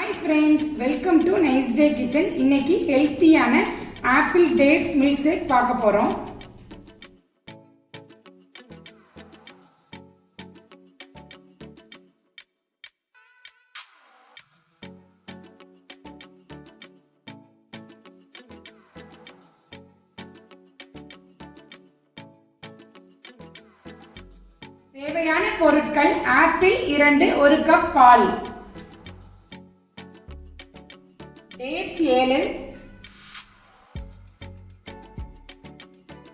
Hi friends, welcome to Nice Day Kitchen. இன்னைக்கு ஹெல்த்தியான apple dates milkshake பார்க்க போறோம். தேவையான பொருட்கள்: ஆப்பிள் 2, 1 கப் பால், டேட்ஸ் 7,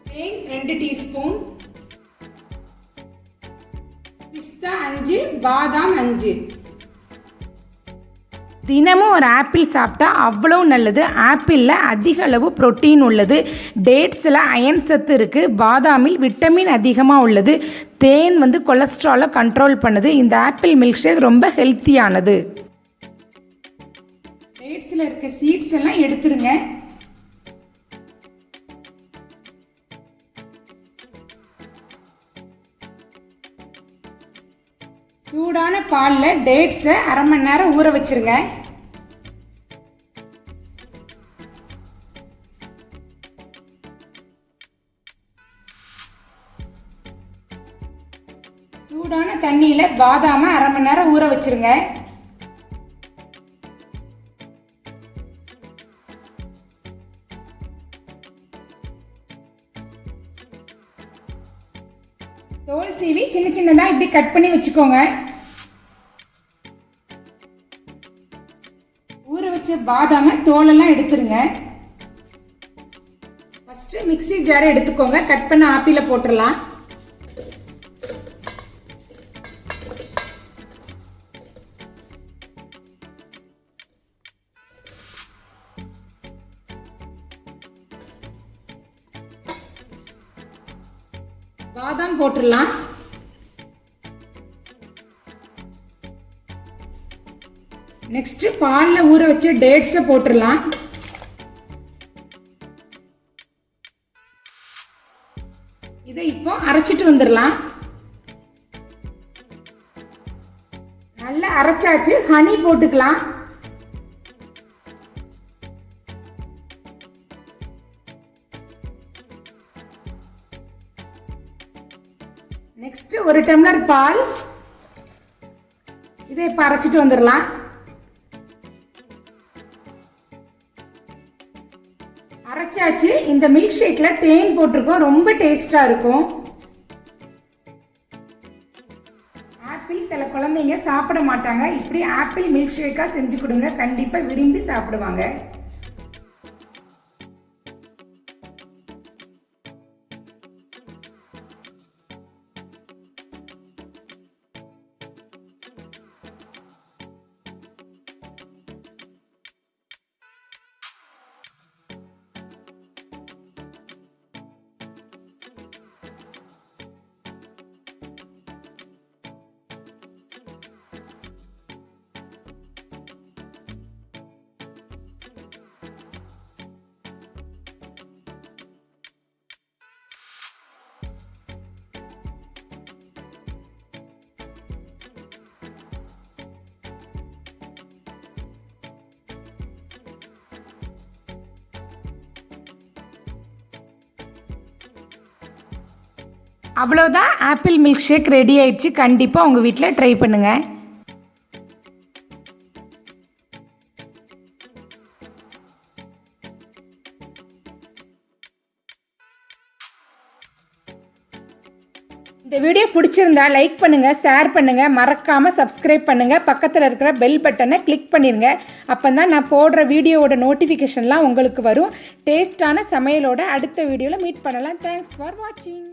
தேன் 2 டீஸ்பூன், பிஸ்தா 5, பாதாம் 5. தினமும் ஒரு ஆப்பிள் சாப்பிட்டா அவ்வளோ நல்லது. ஆப்பிளில் அதிக அளவு புரோட்டீன் உள்ளது, டேட்ஸில் அயன் சத்து இருக்குது, பாதாமில் விட்டமின் அதிகமாக உள்ளது, தேன் கொலஸ்ட்ராலை கண்ட்ரோல் பண்ணுது. இந்த ஆப்பிள் மில்க்ஷேக் ரொம்ப ஹெல்த்தியானது. டேட்ஸில் இருக்க சீட்ஸ் எல்லாம் எடுத்துருங்க. சூடான பாலில் டேட்ஸை அரை மணி நேரம் ஊற வச்சிருங்க. சூடான தண்ணியில் பாதாமை அரை மணி நேரம் ஊற வச்சிருங்க. தோல் சீவி சின்ன சின்னதாக இப்படி கட் பண்ணி வச்சுக்கோங்க. ஊற வச்ச பாதாமை தோலெல்லாம் எடுத்துருங்க. ஃபர்ஸ்ட் மிக்ஸி ஜாரை எடுத்துக்கோங்க. கட் பண்ண ஆப்பிள போட்டுடலாம். பாதாம் போட்டுடலாம். நெக்ஸ்ட் பாலில் ஊற வச்ச டேட்ஸை போட்டுடலாம். இதை இப்போ அரைச்சிட்டு வந்துடலாம். நல்லா அரைச்சாச்சு. ஹனி போட்டுக்கலாம். நெக்ஸ்ட் 1 டம்ளர் பால். இதை இப்போ அரைச்சிட்டு வந்துடலாம். அரைச்சாச்சு. இந்த மில்க் ஷேக்ல தேன் போட்டிருக்கோம், ரொம்ப டேஸ்டா இருக்கும். ஆப்பிள் சில குழந்தைங்க சாப்பிட மாட்டாங்க. இப்படி ஆப்பிள் மில்க் ஷேக்கா செஞ்சு கொடுங்க, கண்டிப்பா விரும்பி சாப்பிடுவாங்க. அவ்வளோதான், ஆப்பிள் மில்க் ஷேக் ரெடி ஆயிடுச்சு. கண்டிப்பாக உங்கள் வீட்டில் ட்ரை பண்ணுங்கள். இந்த வீடியோ பிடிச்சிருந்தா லைக் பண்ணுங்கள், ஷேர் பண்ணுங்கள், மறக்காமல் சப்ஸ்கிரைப் பண்ணுங்கள். பக்கத்தில் இருக்கிற பெல் பட்டனை கிளிக் பண்ணிடுங்க. அப்போ தான் நான் போடுற வீடியோவோட நோட்டிஃபிகேஷன்லாம் உங்களுக்கு வரும். டேஸ்டான சமையலோட அடுத்த வீடியோவில் மீட் பண்ணலாம். தேங்க்ஸ் ஃபார் வாட்சிங்.